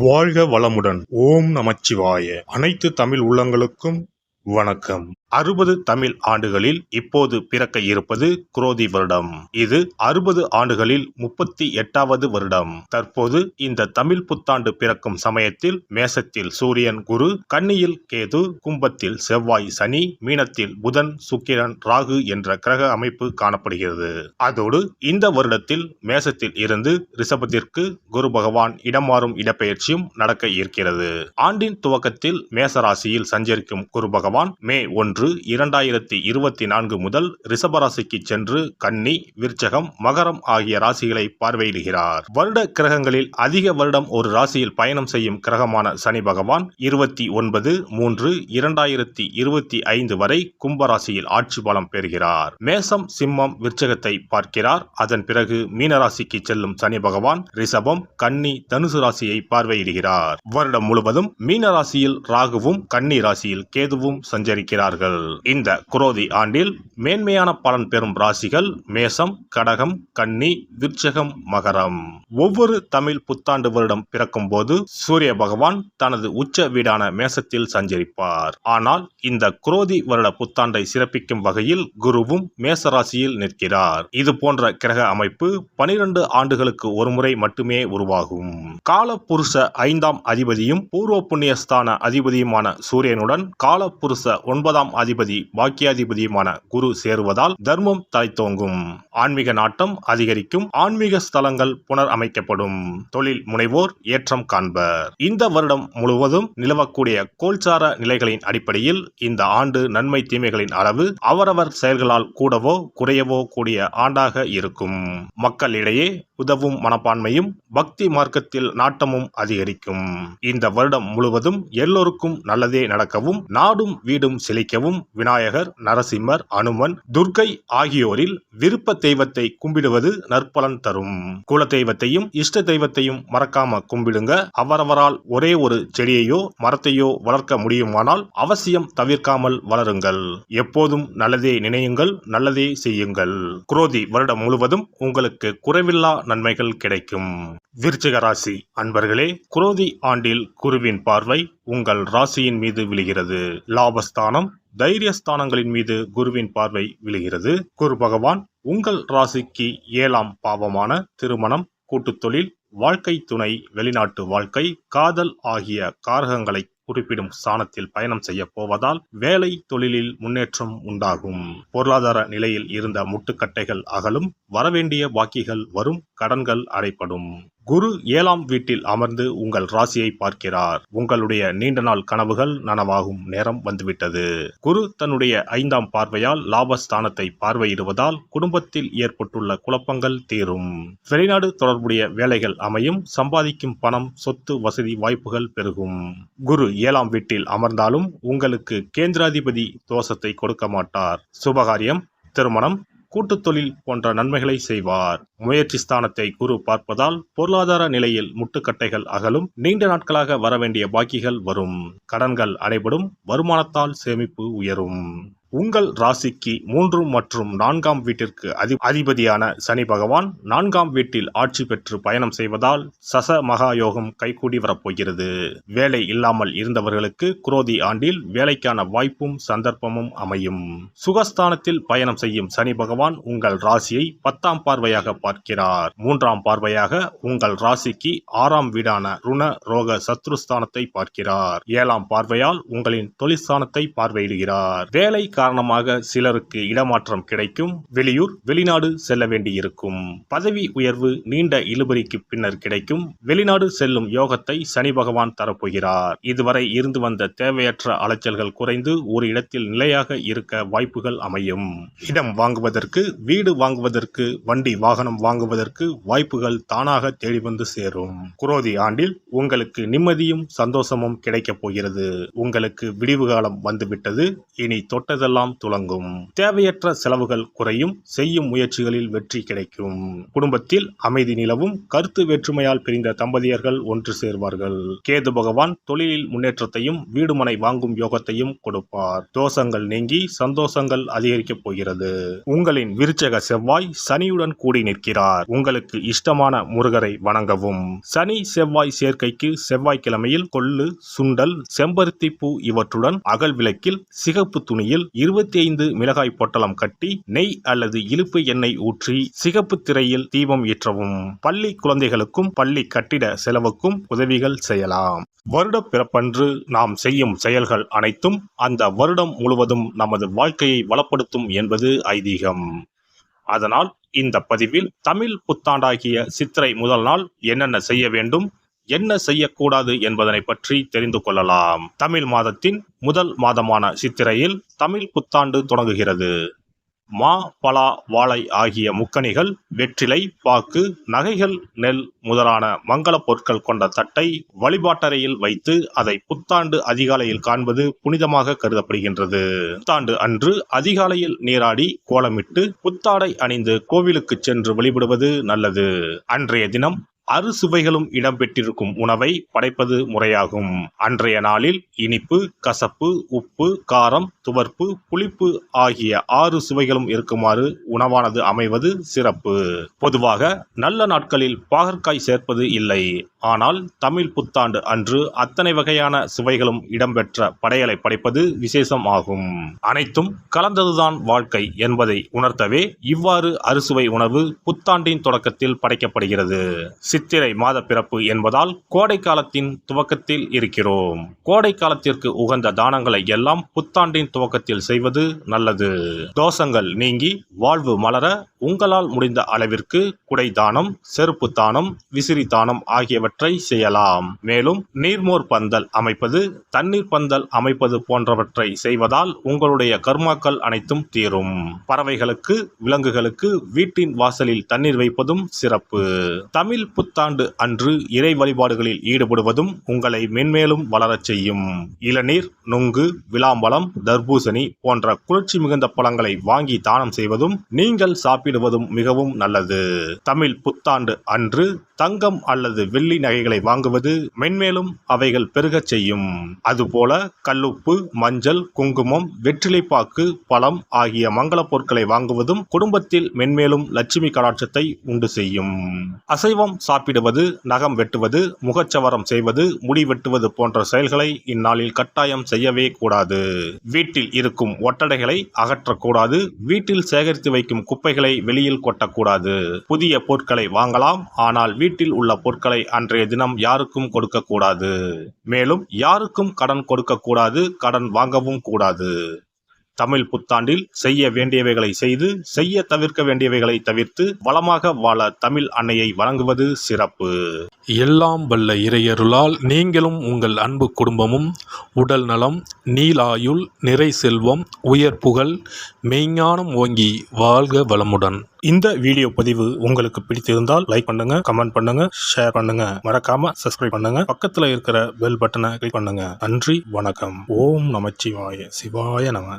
வாழ்க வளமுடன். ஓம் நமச்சிவாய. அனைத்து தமிழ் உள்ளங்களுக்கும் வணக்கம். 60 தமிழ் ஆண்டுகளில் இப்போது பிறக்க இருப்பது குரோதி வருடம். இது 60 ஆண்டுகளில் 38வது வருடம். தற்போது இந்த தமிழ் புத்தாண்டு பிறக்கும் சமயத்தில் மேசத்தில் சூரியன் குரு, கன்னியில் கேது, கும்பத்தில் செவ்வாய் சனி, மீனத்தில் புதன் சுக்கிரன் ராகு என்ற கிரக அமைப்பு காணப்படுகிறது. அதோடு இந்த வருடத்தில் மேசத்தில் இருந்து ரிஷபத்திற்கு குரு பகவான் இடமாறும் இடப்பெயர்ச்சியும் நடக்க இருக்கிறது. ஆண்டின் துவக்கத்தில் மேசராசியில் சஞ்சரிக்கும் குரு பகவான் மே 1, 2024 முதல் ரிஷபராசிக்கு சென்று கன்னி, விருச்சகம், மகரம் ஆகிய ராசிகளை பார்வையிடுகிறார். வருட கிரகங்களில் அதிக வருடம் ஒரு ராசியில் பயணம் செய்யும் கிரகமான சனி பகவான் 29/3/2025 வரை கும்பராசியில் ஆட்சி பலம் பெறுகிறார். மேசம், சிம்மம், விருச்சகத்தை பார்க்கிறார். அதன் பிறகு மீனராசிக்கு செல்லும் சனி பகவான் ரிஷபம், கன்னி, தனுசு ராசியை பார்வையிடுகிறார். வருடம் முழுவதும் மீனராசியில் ராகுவும் கன்னி ராசியில் கேதுவும் சஞ்சரிக்கிறார்கள். இந்த குரோதி ஆண்டில் மேன்மையான பலன் பெறும் ராசிகள் மேசம், கடகம், கன்னி, விருச்சகம், மகரம். ஒவ்வொரு தமிழ் புத்தாண்டு வருடம் பிறக்கும் போது சூரிய பகவான் தனது உச்ச வீடான மேசத்தில் சஞ்சரிப்பார். ஆனால் இந்த குரோதி வருட புத்தாண்டை சிறப்பிக்கும் வகையில் குருவும் மேச ராசியில் நிற்கிறார். இது போன்ற கிரக அமைப்பு 12 ஆண்டுகளுக்கு ஒருமுறை மட்டுமே உருவாகும். காலபுருஷ 5ஆம் அதிபதியும் பூர்வ புண்ணியஸ்தான அதிபதியுமான சூரியனுடன் காலபுருஷ 9ஆம் அதிபதி பாக்கியாதிபதியுமான குரு சேருவதால் தர்மம் தலைத்தோங்கும், ஆன்மீக நாட்டம் அதிகரிக்கும், ஆன்மீக ஸ்தலங்கள் புனர் அமைக்கப்படும், தொழில் முனைவோர் ஏற்றம் காண்பர். இந்த வருடம் முழுவதும் நிலவக்கூடிய கோல்சார நிலைகளின் அடிப்படையில் இந்த ஆண்டு நன்மை தீமைகளின் அளவு அவரவர் செயல்களால் கூடவோ குறையவோ கூடிய ஆண்டாக இருக்கும். மக்களிடையே உதவும் மனப்பான்மையும் பக்தி மார்க்கத்தில் நாட்டமும் அதிகரிக்கும். இந்த வருடம் முழுவதும் எல்லோருக்கும் நல்லதே நடக்கவும், நாடும் வீடும் செழிக்கவும் விநாயகர், நரசிம்மர், அனுமன், துர்க்கை ஆகியோரில் விருப்ப தெய்வத்தை கும்பிடுவது நற்பலன் தரும். குல தெய்வத்தையும் இஷ்ட தெய்வத்தையும் மறக்காம கும்பிடுங்க. அவரவரால் ஒரே ஒரு செடியையோ மரத்தையோ வளர்க்க முடியுமானால் அவசியம் தவிர்க்காமல் வளருங்கள். எப்போதும் நல்லதே நினையுங்கள், நல்லதே செய்யுங்கள். குரோதி வருடம் முழுவதும் உங்களுக்கு குறைவில்லா நன்மைகள் கிடைக்கும். விருச்சிக ராசி அன்பர்களே, குரோதி ஆண்டில் குருவின் பார்வை உங்கள் ராசியின் மீது விழுகிறது. லாபஸ்தானம், தைரியஸ்தானங்களின் மீது குருவின் பார்வை விழுகிறது. குரு பகவான் உங்கள் ராசிக்கு 7ஆம் பாவமான திருமணம், கூட்டுத் தொழில், வாழ்க்கை துணை, வெளிநாட்டு வாழ்க்கை, காதல் ஆகிய காரகங்களை குறிப்பிடும் ஸ்தானத்தில் பயணம் செய்ய போவதால் வேலை தொழிலில் முன்னேற்றம் உண்டாகும். பொருளாதார நிலையில் இருந்த முட்டுக்கட்டைகள் அகலும், வரவேண்டிய பாக்கிகள் வரும், கடன்கள் அடைப்படும். குரு 7ஆம் வீட்டில் அமர்ந்து உங்கள் ராசியை பார்க்கிறார். உங்களுடைய நீண்ட நாள் கனவுகள் நனவாகும் நேரம் வந்துவிட்டது. குரு தன்னுடைய 5ஆம் பார்வையால் லாபஸ்தானத்தை பார்வையிடுவதால் குடும்பத்தில் ஏற்பட்டுள்ள குழப்பங்கள் தீரும். வெளிநாடு தொடர்புடைய வேலைகள் அமையும், சம்பாதிக்கும் பணம், சொத்து, வசதி வாய்ப்புகள் பெருகும். குரு 7ஆம் வீட்டில் அமர்ந்தாலும் உங்களுக்கு கேந்திராதிபதி தோஷத்தை கொடுக்க மாட்டார். சுபகாரியம், திருமணம், கூட்டுத் தொழில் போன்ற நன்மைகளை செய்வார். முயற்சி ஸ்தானத்தை குரு பார்ப்பதால் பொருளாதார நிலையில் முட்டுக்கட்டைகள் அகலும், நீண்ட நாட்களாக வரவேண்டிய பாக்கிகள் வரும், கடன்கள் அடைபடும், வருமானத்தால் சேமிப்பு உயரும். உங்கள் ராசிக்கு 3 மற்றும் 4ஆம் வீட்டிற்கு அதிபதியான சனி பகவான் 4ஆம் வீட்டில் ஆட்சி பெற்று பயணம் செய்வதால் சச மகா யோகம் கைகூடி வரப்போகிறது. வேலை இல்லாமல் இருந்தவர்களுக்கு குரோதி ஆண்டில் வேலைக்கான வாய்ப்பும் சந்தர்ப்பமும் அமையும். சுகஸ்தானத்தில் பயணம் செய்யும் சனி பகவான் உங்கள் ராசியை 10ஆம் பார்வையாக பார்க்கிறார். 3ஆம் பார்வையாக உங்கள் ராசிக்கு 6ஆம் வீடான ருண ரோக சத்ருஸ்தானத்தை பார்க்கிறார். 7ஆம் பார்வையால் உங்களின் தொழிற்ஸ்தானத்தை பார்வையிடுகிறார். வேலை காரணமாக சிலருக்கு இடமாற்றம் கிடைக்கும், வெளியூர் வெளிநாடு செல்ல வேண்டியிருக்கும், பதவி உயர்வு நீண்ட இழுபறிக்கு பின்னர் கிடைக்கும், வெளிநாடு செல்லும் யோகத்தை சனி பகவான் தரப்போகிறார். இதுவரை இருந்து வந்த தேவையற்ற அலைச்சல்கள் குறைந்து ஒரு இடத்தில் நிலையாக இருக்க வாய்ப்புகள் அமையும். இடம் வாங்குவதற்கு, வீடு வாங்குவதற்கு, வண்டி வாகனம் வாங்குவதற்கு வாய்ப்புகள் தானாக தேடி வந்து சேரும். குரோதி ஆண்டில் உங்களுக்கு நிம்மதியும் சந்தோஷமும் கிடைக்கப் போகிறது. உங்களுக்கு விடிவு காலம் வந்துவிட்டது. இனி தொட்டது நினைப்பதெல்லாம் துலங்கும். தேவையற்ற செலவுகள் குறையும். செய்யும் முயற்சிகளில் வெற்றி கிடைக்கும். குடும்பத்தில் அமைதி நிலவும். கருத்து வேற்றுமையால் பிரிந்த தம்பதியர்கள் ஒன்று சேர்வார்கள். கேது பகவான் தொழிலில் முன்னேற்றத்தையும் வீடுமனை வாங்கும் யோகத்தையும் கொடுப்பார். தோஷங்கள் நீங்கி சந்தோஷங்கள் அதிகரிக்கப் போகிறது. உங்களின் விருச்சக செவ்வாய் சனியுடன் கூடி நிற்கிறார். உங்களுக்கு இஷ்டமான முருகரை வணங்கவும். சனி செவ்வாய் சேர்க்கைக்கு செவ்வாய்க்கிழமையில் கொள்ளு, சுண்டல், செம்பருத்தி பூ இவற்றுடன் அகல் விளக்கில் சிகப்பு துணியில் 25 மிளகாய் பொட்டலம் கட்டி நெய் அல்லது இலுப்பு எண்ணெய் ஊற்றி சிகப்பு திரையில் தீபம் ஏற்றவும். பள்ளி குழந்தைகளுக்கும் பள்ளி கட்டிட செலவுக்கும் உதவிகள் செய்யலாம். வருட பிறப்பன்று நாம் செய்யும் செயல்கள் அனைத்தும் அந்த வருடம் முழுவதும் நமது வாழ்க்கையை வளப்படுத்தும் என்பது ஐதீகம். அதனால் இந்த பதிவில் தமிழ் புத்தாண்டாகிய சித்திரை முதல் நாள் என்னென்ன செய்ய வேண்டும், என்ன செய்யக்கூடாது என்பதனை பற்றி தெரிந்து கொள்ளலாம். தமிழ் மாதத்தின் முதல் மாதமான சித்திரையில் தமிழ் புத்தாண்டு தொடங்குகிறது. மா, பலா, வாழை ஆகிய முக்கணிகள், வெற்றிலை, பாக்கு, நகைகள், நெல் முதலான மங்கள பொருட்கள் கொண்ட தட்டை வழிபாட்டறையில் வைத்து அதை புத்தாண்டு அதிகாலையில் காண்பது புனிதமாக கருதப்படுகின்றது. புத்தாண்டு அன்று அதிகாலையில் நீராடி கோலமிட்டு புத்தாடை அணிந்து கோவிலுக்கு சென்று வழிபடுவது நல்லது. அன்றைய தினம் அறுசுவைகளும் இடம்பெற்றிருக்கும் உணவை படைப்பது முறையாகும். அன்றைய நாளில் இனிப்பு, கசப்பு, உப்பு, காரம், துவர்ப்பு, புளிப்பு ஆகிய 6 சுவைகளும் இருக்குமாறு உணவானது அமைவது சிறப்பு. பொதுவாக நல்ல நாட்களில் பாகற்காய் சேர்ப்பது இல்லை. ஆனால் தமிழ் புத்தாண்டு அன்று அத்தனை வகையான சுவைகளும் இடம்பெற்ற படையலை படைப்பது விசேஷம் ஆகும். அனைத்தும் கலந்ததுதான் வாழ்க்கை என்பதை உணர்த்தவே இவ்வாறு அறுசுவை உணவு புத்தாண்டின் தொடக்கத்தில் படைக்கப்படுகிறது. சித்திரை மாத பிறப்பு என்பதால் கோடை காலத்தின் துவக்கத்தில் இருக்கிறோம். கோடை காலத்திற்கு உகந்த தானங்களை எல்லாம் புத்தாண்டின் துவக்கத்தில் செய்வது நல்லது. தோஷங்கள் நீங்கி வாழ்வு மலர உங்களால் முடிந்த அளவிற்கு குடை தானம், செருப்பு தானம், விசிறி தானம் ஆகியவற்றை செய்யலாம். மேலும் நீர்மோர் பந்தல் அமைப்பது, தண்ணீர் பந்தல் அமைப்பது போன்றவற்றை செய்வதால் உங்களுடைய கர்மாக்கள் அனைத்தும் தீரும். பறவைகளுக்கு, விலங்குகளுக்கு வீட்டின் வாசலில் தண்ணீர் வைப்பதும் சிறப்பு. தமிழ் புத்தாண்டு அன்று இறை வழிபாடுகளில் ஈடுபடுவதும் உங்களை மென்மேலும் வளரச் செய்யும். இளநீர், நுங்கு, விளாம்பழம், தர்பூசணி போன்ற குளிர்ச்சி மிகுந்த பழங்களை வாங்கி தானம் செய்வதும் நீங்கள் சாப்பிடுவதும் மிகவும் நல்லது. தமிழ் புத்தாண்டு அன்று தங்கம் அல்லது வெள்ளி நகைகளை வாங்குவது மென்மேலும் அவைகள் பெருகச் செய்யும். அதுபோல கல்லுப்பு, மஞ்சள், குங்குமம், வெற்றிலைப்பாக்கு, பழம் ஆகிய மங்கள பொருட்களை வாங்குவதும் குடும்பத்தில் மென்மேலும் லட்சுமி கடாட்சத்தை உண்டு செய்யும். அசைவம் சாப்பிடுவது, நகம் வெட்டுவது, முகச்சவரம் செய்வது, முடி வெட்டுவது போன்ற செயல்களை இந்நாளில் கட்டாயம் செய்யவே கூடாது. வீட்டில் இருக்கும் ஒட்டடைகளை அகற்றக்கூடாது. வீட்டில் சேகரித்து வைக்கும் குப்பைகளை வெளியில் கொட்டக்கூடாது. புதிய பொருட்களை வாங்கலாம். ஆனால் வீட்டில் உள்ள பொருட்களை அன்றைய தினம் யாருக்கும் கொடுக்க கூடாது. மேலும் யாருக்கும் கடன் கொடுக்க கூடாது. கடன் வாங்கவும் கூடாது. தமிழ் புத்தாண்டில் செய்ய வேண்டியவைகளை செய்து, செய்ய தவிர்க்க வேண்டியவைகளை தவிர்த்து வளமாக வாழ தமிழ் அன்னையை வணங்குவது சிறப்பு. எல்லாம் வல்ல இறையருளால் நீங்களும் உங்கள் அன்பு குடும்பமும் உடல் நலம், நீலாயுள், நிறை செல்வம், உயர் புகழ், மெய்ஞானம் ஓங்கி வாழ்க வளமுடன். இந்த வீடியோ பதிவு உங்களுக்கு பிடித்திருந்தால் லைக் பண்ணுங்க, கமெண்ட் பண்ணுங்க, ஷேர் பண்ணுங்க. மறக்காம சப்ஸ்கிரைப் பண்ணுங்க. பக்கத்துல இருக்கிற பெல் பட்டனை கிளிக் பண்ணுங்க. நன்றி, வணக்கம். ஓம் நமச்சிவாய. சிவாய நம.